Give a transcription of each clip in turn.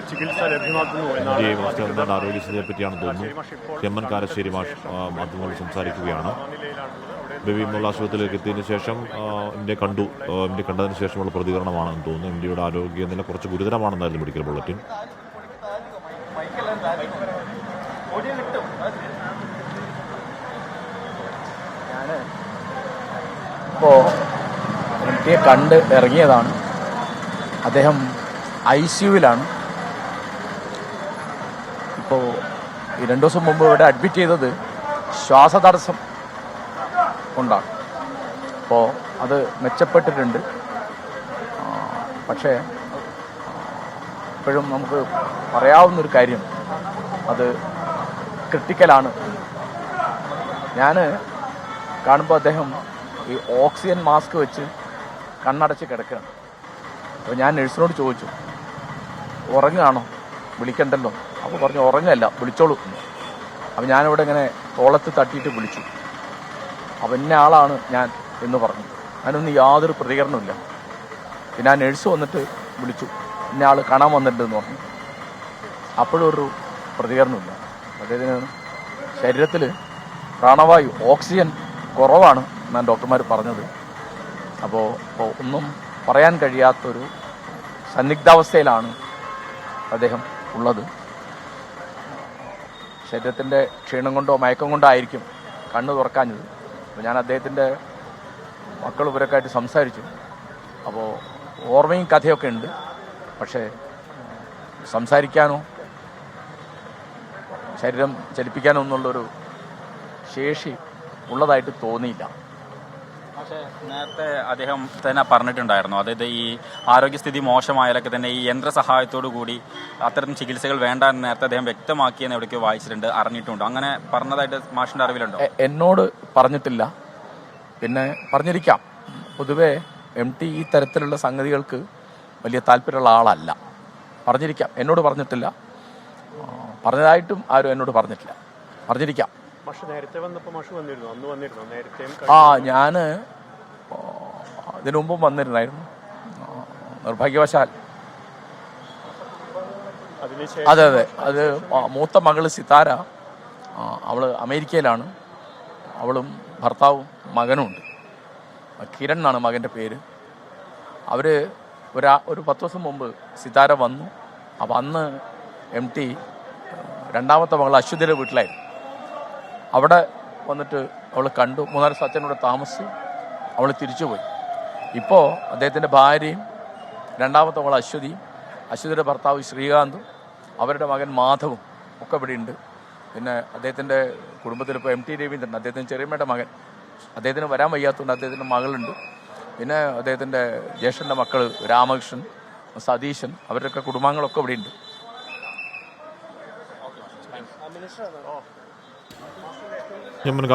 ചികിത്സ ലഭ്യമാക്കുന്നു എന്നാണ് ആരോഗ്യസ്ഥിതിയെ പറ്റിയാണെന്ന് തോന്നുന്നു. ചെമ്മൻ കാരശ്ശേരി മാഷ് മാധ്യമങ്ങളോട് സംസാരിക്കുകയാണ്. ബേബി മുള്ള ആശുപത്രിയിലേക്ക് എത്തിയതിനു ശേഷം എന്നെ കണ്ടതിന് ശേഷമുള്ള പ്രതികരണമാണെന്ന് തോന്നുന്നു. ഇന്ത്യയുടെ ആരോഗ്യനില കുറച്ച് ഗുരുതരമാണെന്നായിരുന്നു മെഡിക്കൽ ബുള്ളറ്റിൻ. ഞാൻ ഇപ്പോൾ ഇന്ത്യയെ കണ്ട് ഇറങ്ങിയതാണ്. അദ്ദേഹം ICUവിലാണ്. ഇപ്പോൾ ഈ 2 ദിവസം മുമ്പ് ഇവിടെ അഡ്മിറ്റ് ചെയ്തത് ശ്വാസതടസ്സം കൊണ്ടാണ്. അപ്പോൾ അത് മെച്ചപ്പെട്ടിട്ടുണ്ട്. പക്ഷേ ഇപ്പോഴും നമുക്ക് പറയാവുന്നൊരു കാര്യം അത് ക്രിട്ടിക്കലാണ്. ഞാൻ കാണുമ്പോൾ അദ്ദേഹം ഈ ഓക്സിജൻ മാസ്ക് വെച്ച് കണ്ണടച്ച് കിടക്കുകയാണ്. അപ്പോൾ ഞാൻ നഴ്സിനോട് ചോദിച്ചു, ഉറങ്ങുകയാണോ, വിളിക്കണ്ടല്ലോ? അപ്പോൾ പറഞ്ഞു ഉറങ്ങല്ല, വിളിച്ചോളൂ. അപ്പോൾ ഞാനിവിടെ ഇങ്ങനെ തോളത്ത് തട്ടിയിട്ട് വിളിച്ചു. അപ്പോൾ ഇന്ന ആളാണ് ഞാൻ എന്ന് പറഞ്ഞു. അതിനൊന്നും യാതൊരു പ്രതികരണമില്ല. പിന്നെ ആ നഴ്സ് വന്നിട്ട് വിളിച്ചു, ഇന്ന ആൾ കാണാൻ വന്നിട്ടുണ്ടെന്ന് പറഞ്ഞു. അപ്പോഴും ഒരു പ്രതികരണമില്ല. അദ്ദേഹത്തിന് ശരീരത്തിൽ പ്രാണവായു, ഓക്സിജൻ കുറവാണ് എന്നാണ് ഡോക്ടർമാർ പറഞ്ഞത്. അപ്പോൾ ഒന്നും പറയാൻ കഴിയാത്തൊരു സന്നിഗ്ധാവസ്ഥയിലാണ് അദ്ദേഹം ഉള്ളത്. ശരീരത്തിൻ്റെ ക്ഷീണം കൊണ്ടോ മയക്കം കൊണ്ടോ ആയിരിക്കും കണ്ണ് തുറക്കാഞ്ഞത്. അപ്പോൾ ഞാൻ അദ്ദേഹത്തിൻ്റെ മക്കൾ ഇവരൊക്കെ ആയിട്ട് സംസാരിച്ചു. അപ്പോൾ ഓർമ്മയും കഥയൊക്കെ ഉണ്ട്, പക്ഷേ സംസാരിക്കാനോ ശരീരം ചലിപ്പിക്കാനോ എന്നുള്ളൊരു ശേഷി ഉള്ളതായിട്ട് തോന്നിയില്ല. പക്ഷേ നേരത്തെ അദ്ദേഹം തന്നെ പറഞ്ഞിട്ടുണ്ടായിരുന്നു, അതായത് ഈ ആരോഗ്യസ്ഥിതി മോശമായാലൊക്കെ തന്നെ ഈ യന്ത്രസഹായത്തോടു കൂടി അത്തരം ചികിത്സകൾ വേണ്ട എന്ന് നേരത്തെ അദ്ദേഹം വ്യക്തമാക്കിയെന്ന് എവിടേക്കോ വായിച്ചിട്ടുണ്ട്, അറിഞ്ഞിട്ടുണ്ട്. അങ്ങനെ പറഞ്ഞതായിട്ട് മാഷിൻ്റെ അറിവിലുണ്ടോ? എന്നോട് പറഞ്ഞിട്ടില്ല, പിന്നെ പറഞ്ഞിരിക്കാം. പൊതുവേ MT ഈ തരത്തിലുള്ള സംഗതികൾക്ക് വലിയ താല്പര്യമുള്ള ആളല്ല. പറഞ്ഞിരിക്കാം, എന്നോട് പറഞ്ഞിട്ടില്ല. പറഞ്ഞതായിട്ടും ആരും എന്നോട് പറഞ്ഞിട്ടില്ല. പറഞ്ഞിരിക്കാം. ഞാൻ ഇതിനു മുമ്പും വന്നിരുന്നായിരുന്നു. നിർഭാഗ്യവശാൽ അതെ അത് മൂത്ത മകള് സിതാര, അവള് അമേരിക്കയിലാണ്. അവളും ഭർത്താവും മകനുമുണ്ട്. കിരൺ എന്നാണ് മകൻ്റെ പേര്. അവർ ഒരു 10 ദിവസം മുമ്പ് സിതാര വന്നു. അപ്പം അന്ന് MT രണ്ടാമത്തെ മകൾ അശ്വതിയുടെ വീട്ടിലായിരുന്നു. അവിടെ വന്നിട്ട് അവൾ കണ്ടു. 3-4 ദിവസം അച്ഛനോട് താമസിച്ചു. അവൾ തിരിച്ചുപോയി. ഇപ്പോൾ അദ്ദേഹത്തിൻ്റെ ഭാര്യയും രണ്ടാമത്തെ മകൾ അശ്വതിയും അശ്വതിയുടെ ഭർത്താവ് ശ്രീകാന്തും അവരുടെ മകൻ മാധവും ഒക്കെ ഇവിടെ ഉണ്ട്. പിന്നെ അദ്ദേഹത്തിൻ്റെ കുടുംബത്തിൽ ഇപ്പോൾ MT രവീന്ദ്രൻ, അദ്ദേഹത്തിൻ്റെ ചെറിയമ്മയുടെ മകൻ, അദ്ദേഹത്തിന് വരാൻ വയ്യാത്തതുകൊണ്ട് അദ്ദേഹത്തിൻ്റെ മകളുണ്ട്. പിന്നെ അദ്ദേഹത്തിൻ്റെ ജ്യേഷ്ഠൻ്റെ മക്കൾ രാമകൃഷ്ണൻ, സതീശൻ, അവരുടെയൊക്കെ കുടുംബാംഗങ്ങളൊക്കെ ഇവിടെ ഉണ്ട്. ചെമ്മൻ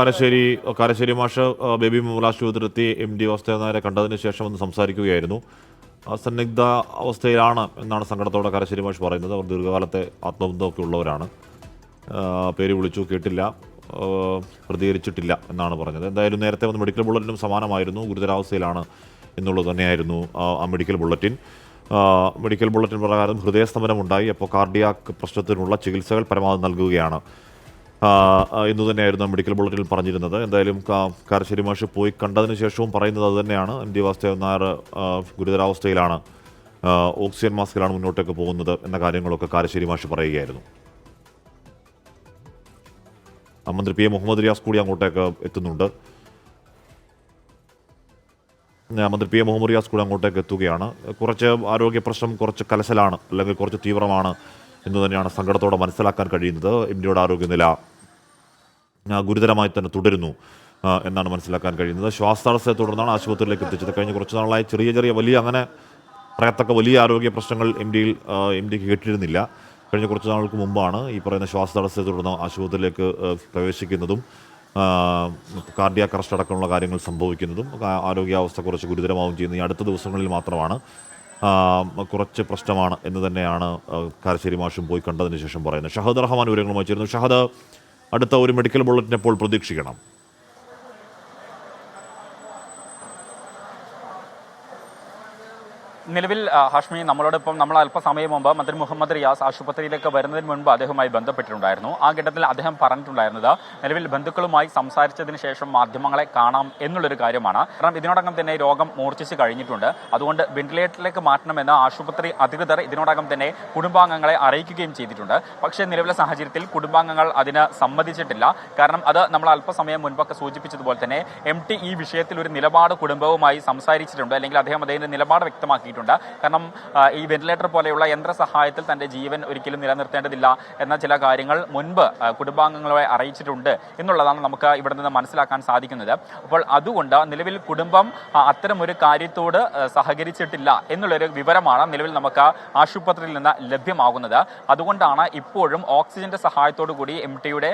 കാരശ്ശേരി മാഷ് ബേബി മുള്ള ആശുപത്രിയിലെത്തി MD വാസുദേവൻ കണ്ടതിന് ശേഷം ഒന്ന് സംസാരിക്കുകയായിരുന്നു. സന്നിഗ്ധ അവസ്ഥയിലാണ് എന്നാണ് സങ്കടത്തോടെ കാരശ്ശേരി മാഷ് പറയുന്നത്. അവർ ദീർഘകാലത്തെ ആത്മബന്ധമൊക്കെ ഉള്ളവരാണ്. പേര് വിളിച്ചു, കേട്ടില്ല, പ്രതികരിച്ചിട്ടില്ല എന്നാണ് പറഞ്ഞത്. എന്തായാലും നേരത്തെ വന്ന മെഡിക്കൽ ബുള്ളറ്റിനും സമാനമായിരുന്നു. ഗുരുതരാവസ്ഥയിലാണ് എന്നുള്ളത് തന്നെയായിരുന്നു ആ മെഡിക്കൽ ബുള്ളറ്റിൻ. മെഡിക്കൽ ബുള്ളറ്റിൻ പ്രകാരം ഹൃദയസ്തംഭനമുണ്ടായി. അപ്പോൾ കാർഡിയാക് പ്രശ്നത്തിനുള്ള ചികിത്സകൾ പരമാവധി നൽകുകയാണ് എന്നു തന്നെയായിരുന്നു മെഡിക്കൽ ബുള്ളറ്റിനിൽ പറഞ്ഞിരുന്നത്. എന്തായാലും കാരശ്ശേരി മാഷ് പോയി കണ്ടതിന് ശേഷവും പറയുന്നത് അതുതന്നെയാണ്. MD വാസുദേവൻ നായർ ഗുരുതരാവസ്ഥയിലാണ്, ഓക്സിജൻ മാസ്കിലാണ് മുന്നോട്ടേക്ക് പോകുന്നത് എന്ന കാര്യങ്ങളൊക്കെ കാരശ്ശേരി മാഷ് പറയുകയായിരുന്നു. മന്ത്രി PA മുഹമ്മദ് റിയാസ് കൂടി അങ്ങോട്ടേക്ക് എത്തുന്നുണ്ട്. മന്ത്രി PA മുഹമ്മദ് റിയാസ് കൂടി അങ്ങോട്ടേക്ക് എത്തുകയാണ്. കുറച്ച് ആരോഗ്യ പ്രശ്നം കുറച്ച് കലശലാണ്, അല്ലെങ്കിൽ കുറച്ച് തീവ്രമാണ് എന്ന് തന്നെയാണ് സങ്കടത്തോടെ മനസ്സിലാക്കാൻ കഴിയുന്നത്. MDയുടെ ആരോഗ്യനില ഗുരുതരമായി തന്നെ തുടരുന്നു എന്നാണ് മനസ്സിലാക്കാൻ കഴിയുന്നത്. ശ്വാസതടസ്സത്തെ തുടർന്നാണ് ആശുപത്രിയിലേക്ക് എത്തിച്ചത്. കഴിഞ്ഞ കുറച്ച് നാളായി ചെറിയ വലിയ അങ്ങനെ പറയത്തക്ക വലിയ ആരോഗ്യ പ്രശ്നങ്ങൾ MDക്ക് കേട്ടിരുന്നില്ല. കഴിഞ്ഞ കുറച്ച് നാൾക്ക് മുമ്പാണ് ഈ പറയുന്ന ശ്വാസതടസ്സത്തെ തുടർന്ന് ആശുപത്രിയിലേക്ക് പ്രവേശിക്കുന്നതും കാർഡിയാക് അറസ്റ്റ് അടക്കമുള്ള കാര്യങ്ങൾ സംഭവിക്കുന്നതും ആരോഗ്യാവസ്ഥ കുറച്ച് ഗുരുതരമാവുകയും ചെയ്യുന്നത്. ഈ അടുത്ത ദിവസങ്ങളിൽ മാത്രമാണ് കുറച്ച് പ്രശ്നമാണ് എന്ന് തന്നെയാണ് കാരശ്ശേരി മാഷും പോയി കണ്ടതിന് ശേഷം പറയുന്നത്. ഷഹദ് റഹ്മാൻ വിവരങ്ങളുമായി ചേരുന്നു. ഷഹദ്, അടുത്ത ഒരു മെഡിക്കൽ ബുള്ളറ്റിൻ എപ്പോൾ പ്രതീക്ഷിക്കണം? നിലവിൽ ഹാഷ്മി നമ്മളോടൊപ്പം നമ്മൾ അല്പസമയം മുമ്പ് മന്ത്രി മുഹമ്മദ് റിയാസ് ആശുപത്രിയിലേക്ക് വരുന്നതിന് മുൻപ് അദ്ദേഹവുമായി ബന്ധപ്പെട്ടിട്ടുണ്ടായിരുന്നു. ആ ഘട്ടത്തിൽ അദ്ദേഹം പറഞ്ഞിട്ടുണ്ടായിരുന്നത് നിലവിൽ ബന്ധുക്കളുമായി സംസാരിച്ചതിന് ശേഷം മാധ്യമങ്ങളെ കാണാം എന്നുള്ളൊരു കാര്യമാണ്. കാരണം ഇതിനോടകം തന്നെ രോഗം മൂർച്ഛിച്ച് കഴിഞ്ഞിട്ടുണ്ട്. അതുകൊണ്ട് വെന്റിലേറ്ററിലേക്ക് മാറ്റണമെന്ന് ആശുപത്രി അധികൃതർ ഇതിനോടകം തന്നെ കുടുംബാംഗങ്ങളെ അറിയിക്കുകയും ചെയ്തിട്ടുണ്ട്. പക്ഷേ നിലവിലെ സാഹചര്യത്തിൽ കുടുംബാംഗങ്ങൾ അതിന് സമ്മതിച്ചിട്ടില്ല. കാരണം അത് നമ്മൾ അല്പസമയം മുൻപൊക്കെ സൂചിപ്പിച്ചതുപോലെ തന്നെ MT ഈ വിഷയത്തിൽ ഒരു നിലപാട് കുടുംബവുമായി സംസാരിച്ചിട്ടുണ്ട്, അല്ലെങ്കിൽ അദ്ദേഹം അതിന്റെ നിലപാട് വ്യക്തമാക്കിയിട്ടുണ്ട്. കാരണം ഈ വെന്റിലേറ്റർ പോലെയുള്ള യന്ത്ര സഹായത്തിൽ തന്റെ ജീവൻ ഒരിക്കലും നിലനിർത്തേണ്ടതില്ല എന്ന ചില കാര്യങ്ങൾ മുൻപ് കുടുംബാംഗങ്ങളെ അറിയിച്ചിട്ടുണ്ട് എന്നുള്ളതാണ് നമുക്ക് ഇവിടെ നിന്ന് മനസ്സിലാക്കാൻ സാധിക്കുന്നത്. അപ്പോൾ അതുകൊണ്ട് നിലവിൽ കുടുംബം അത്തരമൊരു കാര്യത്തോട് സഹകരിച്ചിട്ടില്ല എന്നുള്ളൊരു വിവരമാണ് നിലവിൽ നമുക്ക് ആശുപത്രിയിൽ നിന്ന് ലഭ്യമാകുന്നത്. അതുകൊണ്ടാണ് ഇപ്പോഴും ഓക്സിജന്റെ സഹായത്തോടു കൂടി MTയുടെ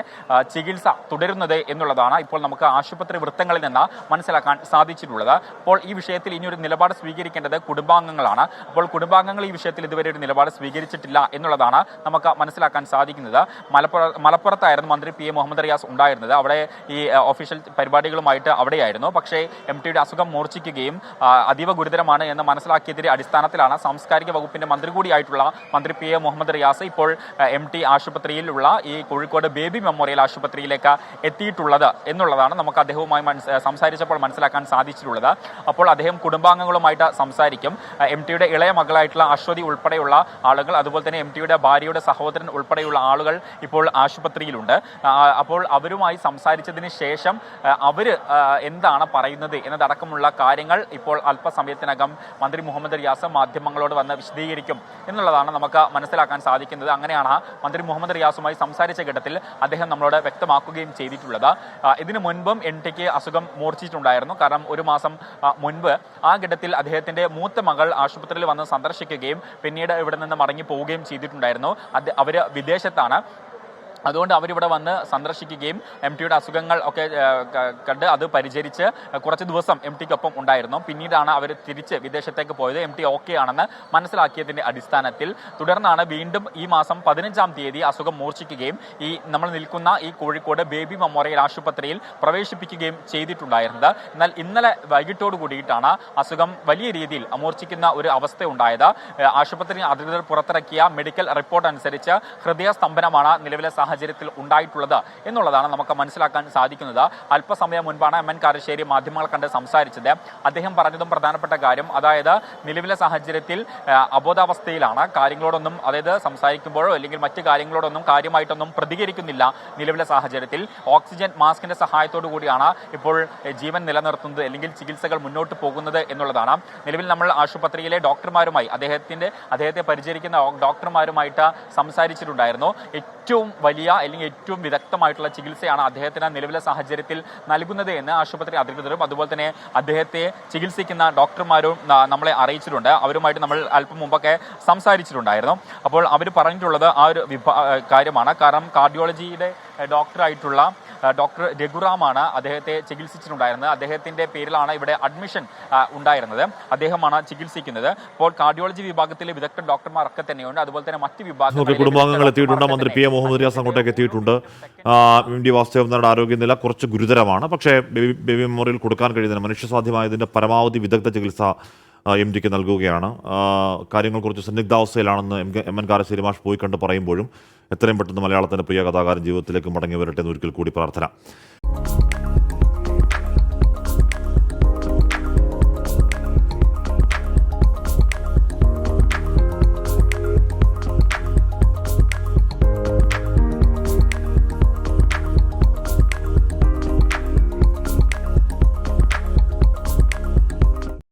ചികിത്സ തുടരുന്നത് എന്നുള്ളതാണ് ഇപ്പോൾ നമുക്ക് ആശുപത്രി വൃത്തങ്ങളിൽ നിന്ന് മനസ്സിലാക്കാൻ സാധിച്ചിട്ടുള്ളത്. അപ്പോൾ ഈ വിഷയത്തിൽ ഇനിയൊരു നിലപാട് സ്വീകരിക്കേണ്ടത് കുടുംബാംഗങ്ങളാണ്. അപ്പോൾ കുടുംബാംഗങ്ങൾ ഈ വിഷയത്തിൽ ഇതുവരെ ഒരു നിലപാട് സ്വീകരിച്ചിട്ടില്ല എന്നുള്ളതാണ് നമുക്ക് മനസ്സിലാക്കാൻ സാധിക്കുന്നത്. മലപ്പുറത്തായിരുന്നു മന്ത്രി PA മുഹമ്മദ് റിയാസ് ഉണ്ടായിരുന്നത്. അവിടെ ഈ ഒഫീഷ്യൽ പരിപാടികളുമായിട്ട് അവിടെയായിരുന്നു. പക്ഷേ MTയുടെ അസുഖം മൂർച്ഛിക്കുകയും അതീവ ഗുരുതരമാണ് എന്ന് മനസ്സിലാക്കിയതിന്റെ അടിസ്ഥാനത്തിലാണ് സാംസ്കാരിക വകുപ്പിന്റെ മന്ത്രി കൂടിയായിട്ടുള്ള മന്ത്രി PA മുഹമ്മദ് റിയാസ് ഇപ്പോൾ MT ആശുപത്രിയിലുള്ള ഈ കോഴിക്കോട് ബേബി മെമ്മോറിയൽ ആശുപത്രിയിലേക്ക് എത്തിയിട്ടുള്ളത് എന്നുള്ളതാണ് നമുക്ക് അദ്ദേഹവുമായി സംസാരിച്ചപ്പോൾ മനസ്സിലാക്കാൻ സാധിച്ചിട്ടുള്ളത്. അപ്പോൾ അദ്ദേഹം കുടുംബാംഗങ്ങളുമായിട്ട് സംസാരിക്കും. MTയുടെ ഇളയ മകളായിട്ടുള്ള അശ്വതി ഉൾപ്പെടെയുള്ള ആളുകൾ, അതുപോലെ തന്നെ MTയുടെ ഭാര്യയുടെ സഹോദരൻ ഉൾപ്പെടെയുള്ള ആളുകൾ ഇപ്പോൾ ആശുപത്രിയിലുണ്ട്. അപ്പോൾ അവരുമായി സംസാരിച്ചതിന് ശേഷം അവർ എന്താണ് പറയുന്നത് എന്നതടക്കമുള്ള കാര്യങ്ങൾ ഇപ്പോൾ അല്പസമയത്തിനകം മന്ത്രി മുഹമ്മദ് റിയാസ് മാധ്യമങ്ങളോട് വന്ന് വിശദീകരിക്കും എന്നുള്ളതാണ് നമുക്ക് മനസ്സിലാക്കാൻ സാധിക്കുന്നത്. അങ്ങനെയാണ് മന്ത്രി മുഹമ്മദ് റിയാസുമായി സംസാരിച്ച ഘട്ടത്തിൽ അദ്ദേഹം നമ്മളോട് വ്യക്തമാക്കുകയും ചെയ്തിട്ടുള്ളത്. ഇതിനു മുൻപും MTക്ക് അസുഖം മൂർച്ഛിച്ചിട്ടുണ്ടായിരുന്നു. കാരണം ഒരു മാസം മുൻപ് ആ ഘട്ടത്തിൽ അദ്ദേഹത്തിന്റെ മൂത്ത മകൾ ആശുപത്രിയിൽ വന്ന് സന്ദർശിക്കുകയും പിന്നീട് ഇവിടെ നിന്ന് മടങ്ങി പോവുകയും ചെയ്തിട്ടുണ്ടായിരുന്നു. അവര് വിദേശത്താണ്. അതുകൊണ്ട് അവരിവിടെ വന്ന് സന്ദർശിക്കുകയും MTയുടെ അസുഖങ്ങൾ ഒക്കെ കണ്ട് അത് പരിചരിച്ച് കുറച്ച് ദിവസം MTക്കൊപ്പം ഉണ്ടായിരുന്നു. പിന്നീടാണ് അവർ തിരിച്ച് വിദേശത്തേക്ക് പോയത്. MT ഓക്കെ ആണെന്ന് മനസ്സിലാക്കിയതിന്റെ അടിസ്ഥാനത്തിൽ തുടർന്നാണ് വീണ്ടും ഈ മാസം 15-ാം തീയതി അസുഖം മൂർച്ഛിക്കുകയും ഈ നമ്മൾ നിൽക്കുന്ന ഈ കോഴിക്കോട് ബേബി മെമ്മോറിയൽ ആശുപത്രിയിൽ പ്രവേശിപ്പിക്കുകയും ചെയ്തിട്ടുണ്ടായിരുന്നത്. എന്നാൽ ഇന്നലെ വൈകിട്ടോട് കൂടിയിട്ടാണ് അസുഖം വലിയ രീതിയിൽ മൂർച്ഛിക്കുന്ന ഒരു അവസ്ഥ ഉണ്ടായത്. ആശുപത്രി അധികൃതർ പുറത്തിറക്കിയ മെഡിക്കൽ റിപ്പോർട്ട് അനുസരിച്ച് ഹൃദയസ്തംഭനമാണ് നിലവിലെ സാഹചര്യത്തിൽ ഉണ്ടായിട്ടുള്ളത് എന്നുള്ളതാണ് നമുക്ക് മനസ്സിലാക്കാൻ സാധിക്കുന്നത്. അല്പസമയം മുൻപാണ് MN കാരശ്ശേരി മാധ്യമങ്ങളെ കണ്ട് സംസാരിച്ചത്. അദ്ദേഹം പറഞ്ഞതും പ്രധാനപ്പെട്ട കാര്യം, അതായത് നിലവിലെ സാഹചര്യത്തിൽ അബോധാവസ്ഥയിലാണ്. കാര്യങ്ങളോടൊന്നും, അതായത് സംസാരിക്കുമ്പോഴോ അല്ലെങ്കിൽ മറ്റു കാര്യങ്ങളോടൊന്നും കാര്യമായിട്ടൊന്നും പ്രതികരിക്കുന്നില്ല. നിലവിലെ സാഹചര്യത്തിൽ ഓക്സിജൻ മാസ്കിന്റെ സഹായത്തോടു കൂടിയാണ് ഇപ്പോൾ ജീവൻ നിലനിർത്തുന്നത് അല്ലെങ്കിൽ ചികിത്സകൾ മുന്നോട്ട് പോകുന്നത് എന്നുള്ളതാണ്. നിലവിൽ നമ്മൾ ആശുപത്രിയിലെ ഡോക്ടർമാരുമായി അദ്ദേഹത്തെ പരിചരിക്കുന്ന ഡോക്ടർമാരുമായിട്ട് സംസാരിച്ചിട്ടുണ്ടായിരുന്നു. ഏറ്റവും വലിയ അല്ലെങ്കിൽ ഏറ്റവും വിദഗ്ധമായിട്ടുള്ള ചികിത്സയാണ് അദ്ദേഹത്തിന് നിലവിലെ സാഹചര്യത്തിൽ നൽകുന്നത് എന്ന് ആശുപത്രി അധികൃതരും അതുപോലെ തന്നെ അദ്ദേഹത്തെ ചികിത്സിക്കുന്ന ഡോക്ടർമാരും നമ്മളെ അറിയിച്ചിട്ടുണ്ട്. അവരുമായിട്ട് നമ്മൾ അല്പം മുമ്പൊക്കെ സംസാരിച്ചിട്ടുണ്ടായിരുന്നു. അപ്പോൾ അവർ പറഞ്ഞിട്ടുള്ളത് ആ ഒരു കാര്യമാണ്. കാരണം കാർഡിയോളജിയുടെ ഡോക്ടറായിട്ടുള്ള ഡോക്ടർ രഘുറാമാണ് അദ്ദേഹത്തെ ചികിത്സിച്ചിട്ടുണ്ടായിരുന്നത്. അദ്ദേഹത്തിന്റെ പേരിലാണ് ഇവിടെ അഡ്മിഷൻ ഉണ്ടായിരുന്നത്. അദ്ദേഹമാണ് ചികിത്സിക്കുന്നത്. അപ്പോൾ കാർഡിയോളജി വിഭാഗത്തിലെ വിദഗ്ധ ഡോക്ടർമാരൊക്കെ തന്നെയുണ്ട്. അതുപോലെ തന്നെ മറ്റ് വിഭാഗങ്ങൾ കുടുംബാംഗങ്ങൾ എത്തിയിട്ടുണ്ട്. മന്ത്രി PA മുഹമ്മദ് റിയാസ് അങ്ങോട്ടേക്ക് എത്തിയിട്ടുണ്ട്. MD വാസുദേവനാരുടെ ആരോഗ്യനില കുറച്ച് ഗുരുതരമാണ്. പക്ഷേ ബേബി മെമ്മോറിയൽ കൊടുക്കാൻ കഴിയുന്നതിന് മനുഷ്യസാധ്യമായതിന്റെ പരമാവധി വിദഗ്ധ ചികിത്സ MDക്ക് നൽകുകയാണ്. കാര്യങ്ങൾ കുറച്ച് സന്നിഗ്ധാവസ്ഥയിലാണെന്ന് MN കാരശ്ശേരി മാഷ് പോയി കണ്ട് പറയുമ്പോഴും എത്രയും പെട്ടെന്ന് മലയാളത്തിൻ്റെ പ്രിയ കഥാകാരൻ ജീവിതത്തിലേക്ക് മടങ്ങി വരട്ടെ എന്ന് ഒരിക്കൽ കൂടി പ്രാർത്ഥന.